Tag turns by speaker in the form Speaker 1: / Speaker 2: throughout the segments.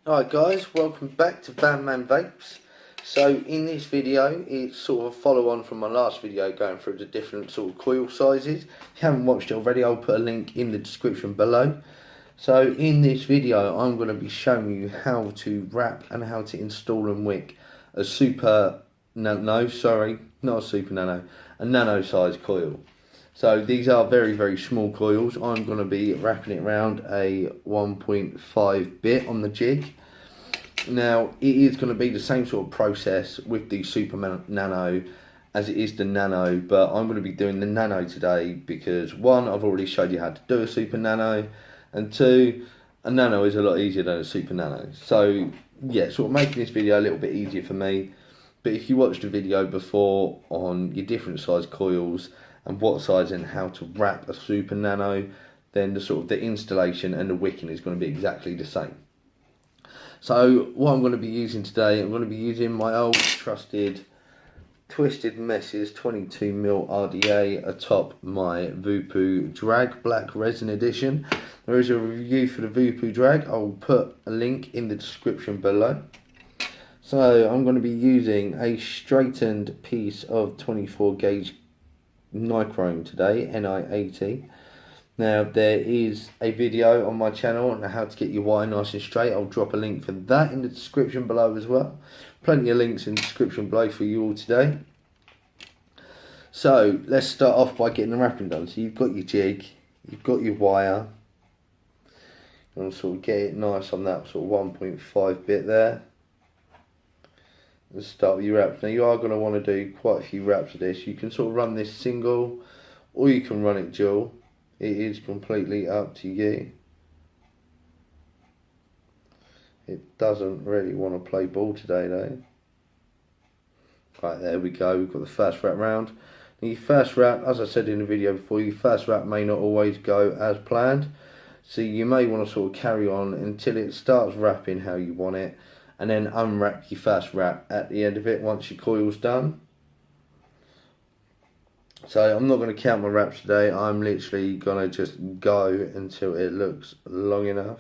Speaker 1: Alright guys, welcome back to Van Man Vapes. So in this video, it's sort of a follow on from my last video going through the different sort of coil sizes. If you haven't watched it already, I'll put a link in the description below. So in this video, I'm going to be showing you how to wrap and how to install and wick a nano size coil. So these are very small coils. I'm going to be wrapping it around a 1.5 bit on the jig. Now it is going to be the same sort of process with the Super Nano as it is the Nano, but I'm going to be doing the Nano today because one, I've already showed you how to do a Super Nano, and two, a Nano is a lot easier than a Super Nano. So yeah, sort of making this video a little bit easier for me. But if you watched the video before on your different size coils and what size and how to wrap a Super Nano, then the installation and the wicking is going to be exactly the same. So what I'm going to be using today, I'm going to be using my old trusted Twisted Messes 22mm RDA atop my Voopoo Drag Black Resin Edition. There is a review for the Voopoo Drag. I'll put a link in the description below. So I'm going to be using a straightened piece of 24 gauge nichrome today, Ni80. Now there is a video on my channel on how to get your wire nice and straight. I'll drop a link for that in the description below as well. Plenty of links in the description below for you all today. So let's start off by getting the wrapping done. So you've got your jig, you've got your wire. And sort of get it nice on that sort of 1.5 bit there. Let's start with your wraps. Now you are going to want to do quite a few wraps of this. You can sort of run this single or you can run it dual. It is completely up to you. It doesn't really want to play ball today though. Right, there we go. We've got the first wrap round. Now your first wrap, as I said in the video before, your first wrap may not always go as planned. So you may want to sort of carry on until it starts wrapping how you want it, and then unwrap your first wrap at the end of it once your coil's done. So I'm not going to count my wraps today. I'm literally going to just go until it looks long enough.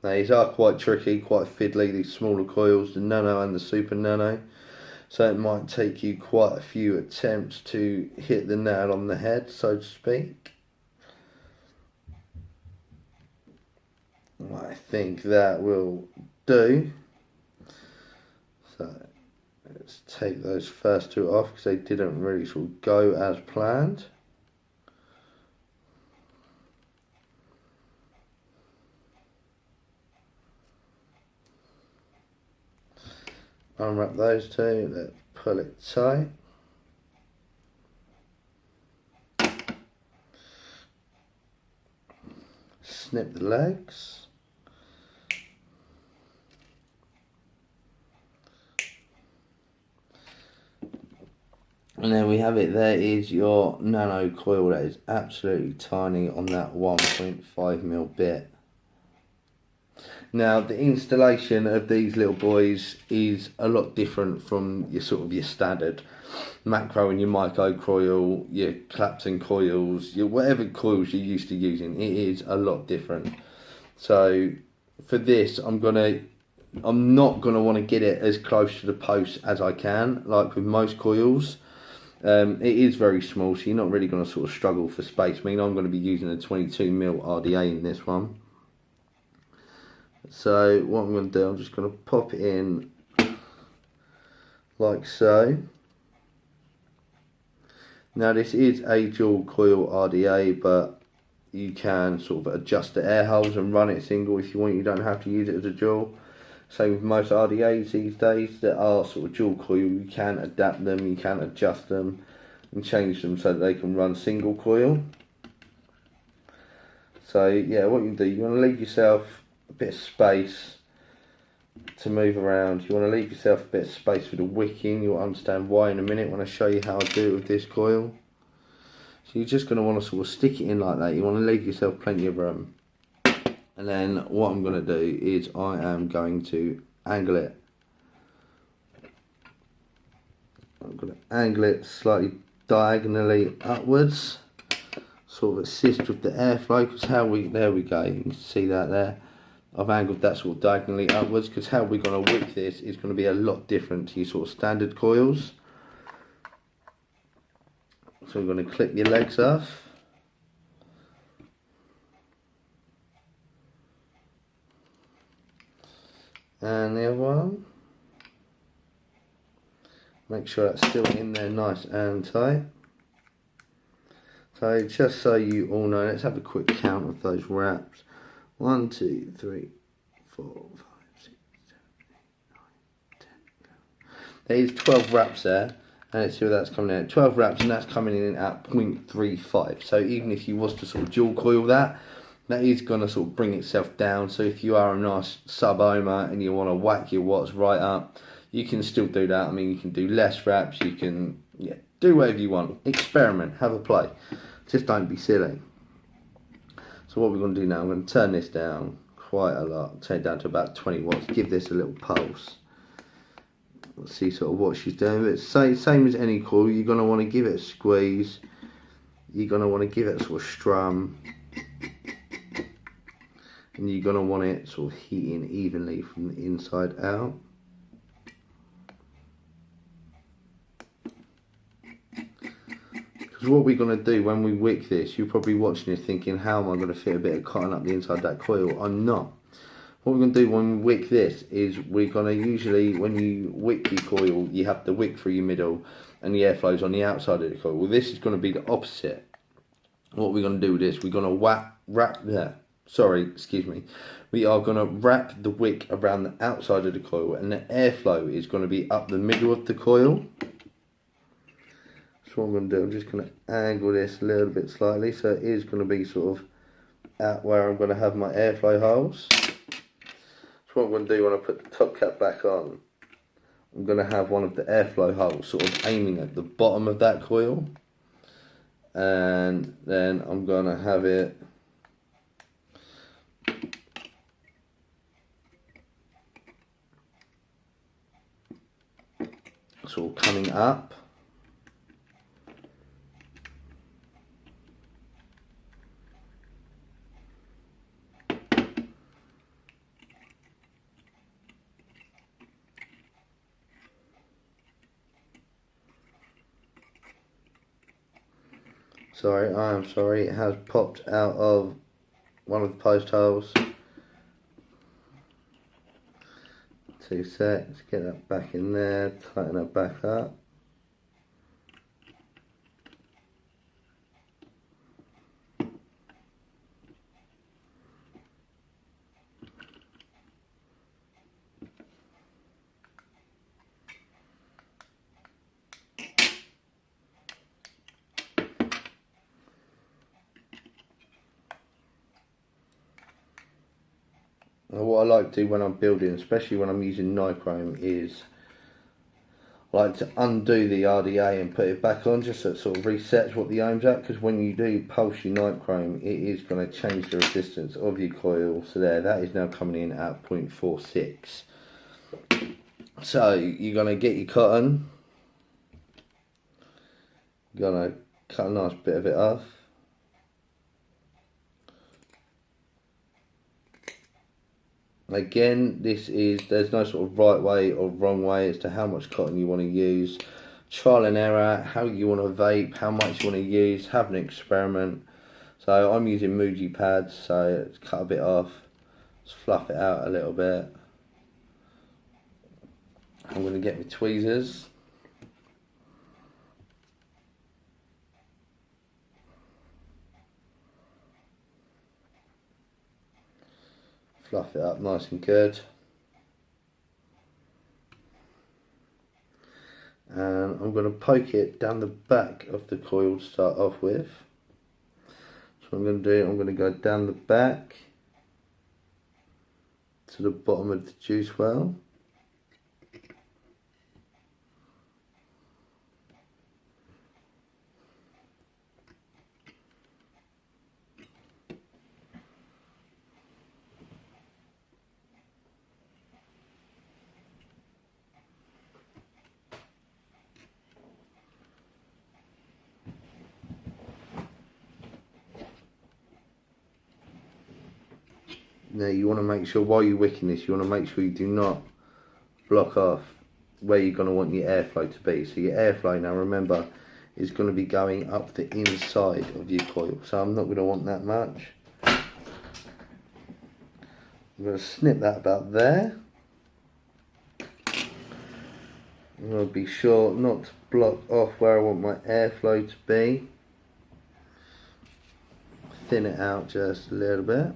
Speaker 1: Now these are quite tricky, quite fiddly, these smaller coils, the Nano and the Super Nano. So it might take you quite a few attempts to hit the nail on the head, so to speak. I think that will do. So let's take those first two off because they didn't really sort of go as planned. Unwrap those two, let's pull it tight. Snip the legs. And there we have it. There is your Nano coil. That is absolutely tiny on that 1.5mm bit. Now the installation of these little boys is a lot different from your your standard macro and your micro coil, your Clapton coils, your whatever coils you're used to using. It is a lot different. So for this, I'm not gonna want to get it as close to the post as I can, like with most coils. It is very small, so you're not really going to sort of struggle for space. I mean, I'm going to be using a 22mm RDA in this one. So what I'm going to do, I'm just going to pop it in like so. Now this is a dual coil RDA, but you can sort of adjust the air holes and run it single if you want. You don't have to use it as a dual. Same with most RDAs these days that are sort of dual coil. You can adapt them, you can adjust them and change them so that they can run single coil. So yeah, what you do, you want to leave yourself a bit of space to move around. You want to leave yourself a bit of space for the wicking. You'll understand why in a minute when I show you how I do it with this coil. So you're just going to want to sort of stick it in like that. You want to leave yourself plenty of room. And then what I'm going to do is I am going to angle it. I'm going to angle it slightly diagonally upwards. So sort of assist with the airflow, because there we go, you can see that there. I've angled that sort of diagonally upwards, because how we're going to wick this is going to be a lot different to your sort of standard coils. So we're going to clip your legs off. And the other one. Make sure that's still in there nice and tight. So just so you all know, let's have a quick count of those wraps. 1, 2, 3, 4, 5, 6, 7, 8, 9, 10, 11. There is 12 wraps there, and let's see where that's coming in. 12 wraps, and that's coming in at 0.35. So even if you was to sort of dual coil that is going to sort of bring itself down. So if you are a nice sub-ohmer and you want to whack your watts right up, you can still do that. I mean, you can do less wraps, you can do whatever you want. Experiment, have a play. Just don't be silly. So what we're going to do now, I'm going to turn this down quite a lot. Turn it down to about 20 watts. Give this a little pulse. Let's see sort of what she's doing. It's same as any coil. You're going to want to give it a squeeze. You're going to want to give it a sort of strum. And you're going to want it sort of heating evenly from the inside out. Because what we're going to do when we wick this, you're probably watching this thinking, how am I going to fit a bit of cotton up the inside of that coil? I'm not. What we're going to do when we wick this is we're going to usually, when you wick your coil, you have the wick through your middle and the airflow's on the outside of the coil. Well, this is going to be the opposite. What we're going to do with this, we're going to we are going to wrap the wick around the outside of the coil, and the airflow is going to be up the middle of the coil. So what I'm going to do, I'm just going to angle this a little bit slightly, so it is going to be sort of out where I'm going to have my airflow holes. So what I'm going to do when I put the top cap back on, I'm going to have one of the airflow holes sort of aiming at the bottom of that coil, and then I'm going to have it sort of coming up. Sorry, I am sorry, it has popped out of one of the post holes. 2 secs, get that back in there, tighten that back up. Now what I like to do when I'm building, especially when I'm using nichrome, is I like to undo the RDA and put it back on, just so it sort of resets what the ohm's at, because when you do pulse your nichrome, it is going to change the resistance of your coil. So there, that is now coming in at 0.46. So you're going to get your cotton, you're going to cut a nice bit of it off. Again, there's no sort of right way or wrong way as to how much cotton you want to use. Trial and error, how you want to vape, how much you want to use, have an experiment. So I'm using Muji pads, so let's cut a bit off, just fluff it out a little bit. I'm going to get my tweezers. Fluff it up nice and good. And I'm going to poke it down the back of the coil to start off with. So I'm going to do, I'm going to go down the back to the bottom of the juice well. Now you want to make sure while you're wicking this, you want to make sure you do not block off where you're going to want your airflow to be. So your airflow, now remember, is going to be going up the inside of your coil. So I'm not going to want that much. I'm going to snip that about there. I'm going to be sure not to block off where I want my airflow to be. Thin it out just a little bit.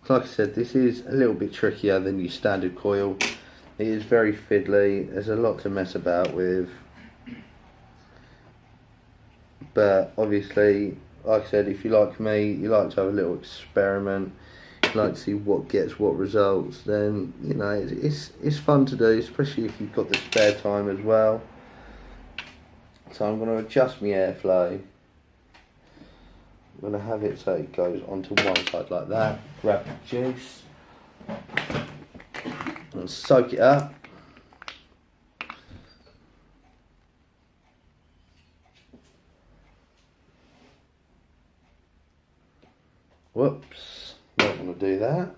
Speaker 1: Like I said, this is a little bit trickier than your standard coil. It is very fiddly, there's a lot to mess about with. But obviously, like I said, if you like me, you like to have a little experiment, you like to see what gets what results, then you know it's fun to do, especially if you've got the spare time as well. So I'm going to adjust my airflow. I'm going to have it so it goes onto one side like that. Grab the juice and soak it up. Whoops, don't want to do that.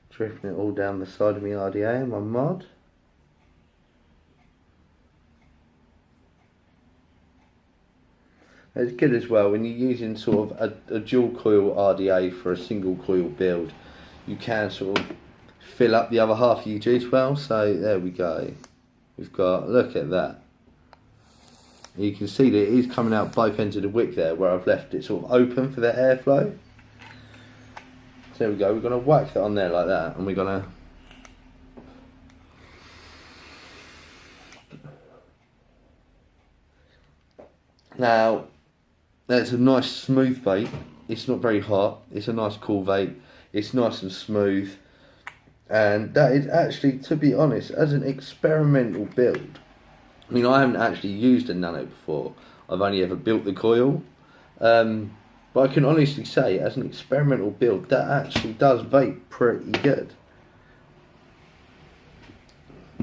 Speaker 1: Drifting it all down the side of my RDA and my mod. It's good as well when you're using sort of a dual coil RDA for a single coil build. You can sort of fill up the other half of your juice well. So there we go. We've got, look at that. You can see that it is coming out both ends of the wick there, where I've left it sort of open for the airflow. So there we go. We're going to whack that on there like that, and we're going to now. That's a nice smooth vape. It's not very hot. It's a nice cool vape. It's nice and smooth. And that is actually, to be honest, as an experimental build. I mean, I haven't actually used a Nano before. I've only ever built the coil. But I can honestly say, as an experimental build, that actually does vape pretty good.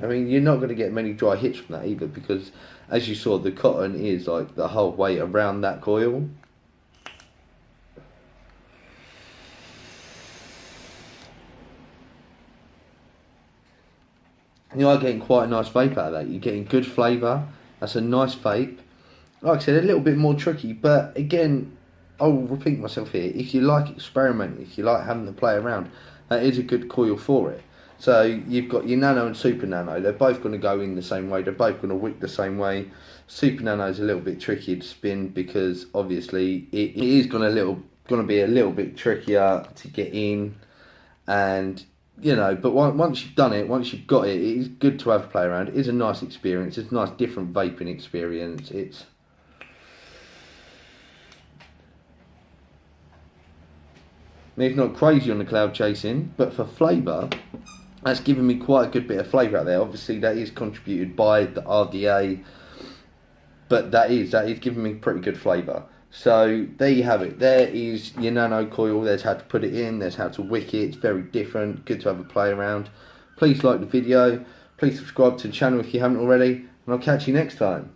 Speaker 1: I mean, you're not going to get many dry hits from that either, because as you saw, the cotton is like the whole way around that coil. You are getting quite a nice vape out of that. You're getting good flavour. That's a nice vape. Like I said, a little bit more tricky, but again, I'll repeat myself here. If you like experimenting, if you like having to play around, that is a good coil for it. So you've got your Nano and Super Nano. They're both going to go in the same way. They're both going to wick the same way. Super Nano is a little bit trickier to spin because obviously it is going to be a little bit trickier to get in, and you know. But once you've done it, once you've got it, it is good to have a play around. It is a nice experience. It's a nice different vaping experience. It's not crazy on the cloud chasing, but for flavour, that's given me quite a good bit of flavour out there. Obviously, that is contributed by the RDA, but that is giving me pretty good flavour. So there you have it. There is your Nano coil. There's how to put it in. There's how to wick it. It's very different. Good to have a play around. Please like the video. Please subscribe to the channel if you haven't already, and I'll catch you next time.